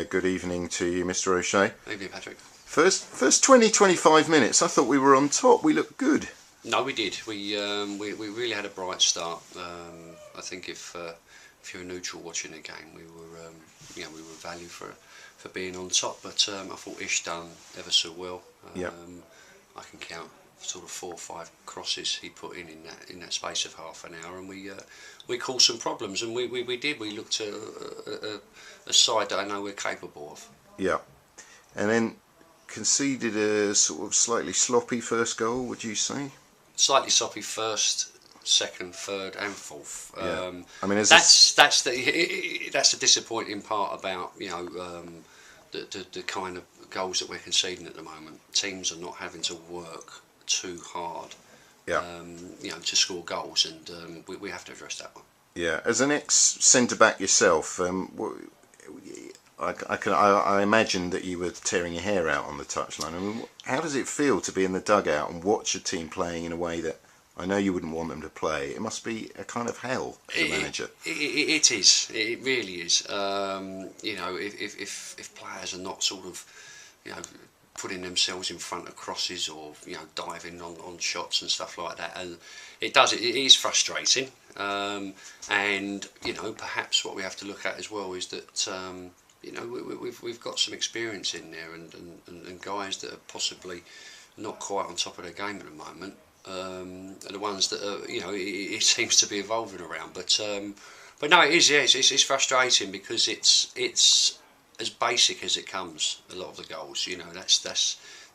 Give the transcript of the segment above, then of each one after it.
Good evening to you, Mr. O'Shea. Evening, Patrick. First 20-25 minutes, I thought we were on top. We looked good. No, we did. We really had a bright start. I think if you're neutral watching the game, we were valued for being on top. But I thought Ish done ever so well. I can count sort of 4 or 5 crosses he put in that space of half an hour, and we caused some problems, and we did. We looked at a side that I know we're capable of. Yeah, and then conceded a sort of slightly sloppy first goal, would you say? Slightly sloppy first, second, third, and fourth. Yeah. I mean, that's the disappointing part about the kind of goals that we're conceding at the moment. Teams are not having to work too hard, to score goals, and we have to address that one. Yeah, as an ex-centre back yourself, I imagine that you were tearing your hair out on the touchline. I mean, how does it feel to be in the dugout and watch a team playing in a way that I know you wouldn't want them to play? It must be a kind of hell as a manager. It is. It really is. If players are not sort of, putting themselves in front of crosses or diving on shots and stuff like that, and it is frustrating. And perhaps what we have to look at as well is that we've got some experience in there, and guys that are possibly not quite on top of their game at the moment are the ones that are, it seems to be evolving around. But no, it is. Yes, it's frustrating because it's as basic as it comes. A lot of the goals,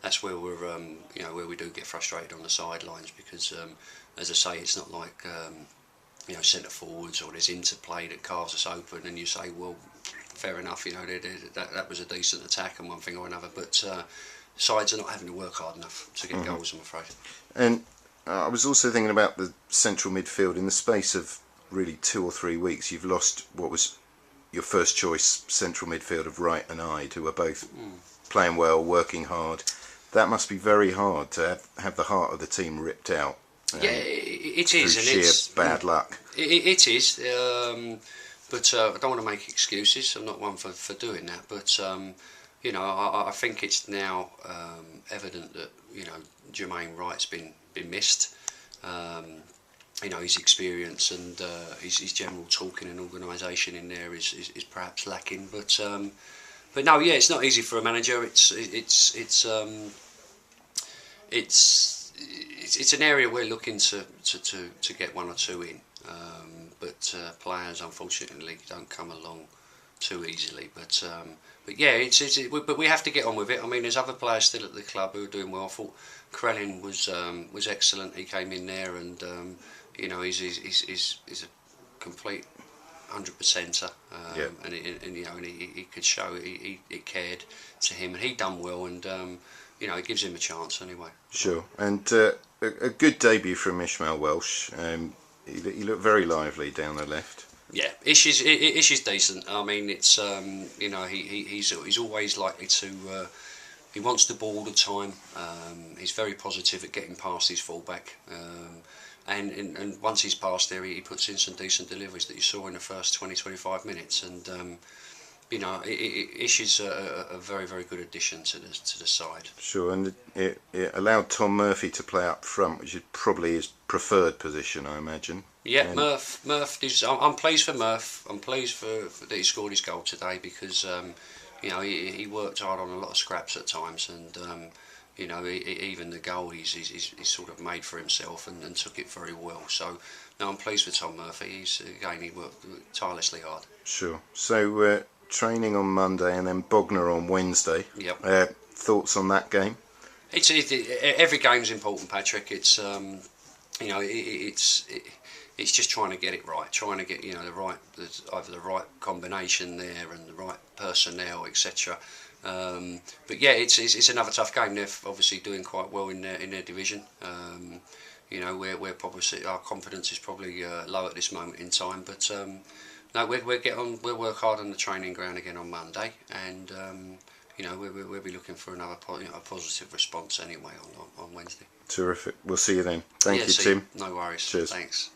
that's where we're where we do get frustrated on the sidelines, because as I say, it's not like centre forwards or there's interplay that carves us open, and you say, well, fair enough, that was a decent attack and one thing or another, but sides are not having to work hard enough to get goals, I'm afraid. And I was also thinking about the central midfield. In the space of really 2 or 3 weeks, you've lost what was your first choice central midfield of Wright and Ide, who are both playing well, working hard. That must be very hard to have the heart of the team ripped out. Yeah, it is, and sheer it's bad luck. It is, but I don't want to make excuses. I'm not one for doing that. But I think it's now evident that Jermaine Wright's been missed. His experience and his general talking and organisation in there is perhaps lacking. But no, yeah, it's not easy for a manager. It's an area we're looking to get 1 or 2 in, but players unfortunately don't come along too easily. But yeah, but we have to get on with it. I mean, there's other players still at the club who are doing well. I thought Krellin was excellent. He came in there, and he's a complete 100%er, and he could show it cared to him, and he done well, and it gives him a chance anyway. Sure, and a good debut from Ishmael Welsh. He looked very lively down the left. Yeah, Ish is decent. I mean, it's he's always likely to. He wants the ball all the time. He's very positive at getting past his fullback. And once he's past there, he puts in some decent deliveries that you saw in the first 20-25 minutes. And Ish is a very, very good addition to the side. Sure, and it allowed Tom Murphy to play up front, which is probably his preferred position, I imagine. Yeah, Murph is. I'm pleased for Murph. I'm pleased that he scored his goal today, because he worked hard on a lot of scraps at times, and even the goal he's sort of made for himself and took it very well. So no, I'm pleased with Tom Murphy. He worked tirelessly hard. Sure. So training on Monday and then Bognor on Wednesday. Yep. Thoughts on that game? Every game's important, Patrick. It's it's just trying to get it right, trying to get either the right combination there and the right personnel, etc. But yeah, it's another tough game. They're obviously doing quite well in their division. We're probably, our confidence is probably low at this moment in time, but no, we'll work hard on the training ground again on Monday, and we'll be looking for another a positive response anyway on Wednesday. Terrific. We'll see you then. Thank you, Tim. No worries. Cheers. Thanks.